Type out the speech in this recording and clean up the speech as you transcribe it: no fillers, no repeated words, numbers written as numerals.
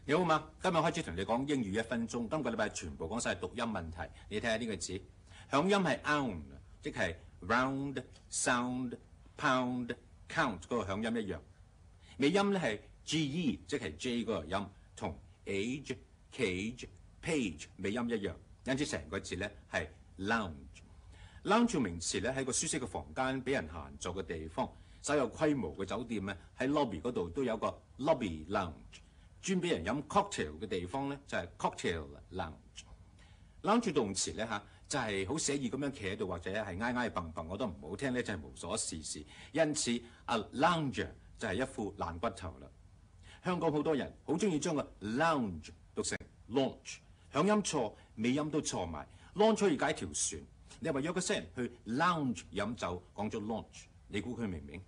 你好嘛？今日開始同你講英語1分鐘。今個禮拜全部講晒讀音問題。你睇下呢個字，響音係 ound， 即係 round、sound、pound、count 嗰個響音一樣。尾音咧係 ge， 即係 j 嗰個音，同 age、cage、page 尾音一樣，因此成個字咧係 lounge。lounge 名詞咧喺個舒適嘅房間，俾人閒坐嘅地方。稍有規模嘅酒店咧喺 lobby 嗰度都有個 lobby lounge。專俾人飲 cocktail 嘅地方咧，就係 cocktail lounge。lounge 動詞咧就係好寫意咁樣企喺度，或者係挨挨蹦蹦，我都唔好聽咧，就係無所事事。因此a lounger 就係一副爛骨頭啦。香港好多人好中意將個 lounge 讀成 launch， 響音錯，尾音都錯埋。launch 可以解條船，你話約個新人去 lounge 飲酒，講咗 launch， 你估佢明唔明？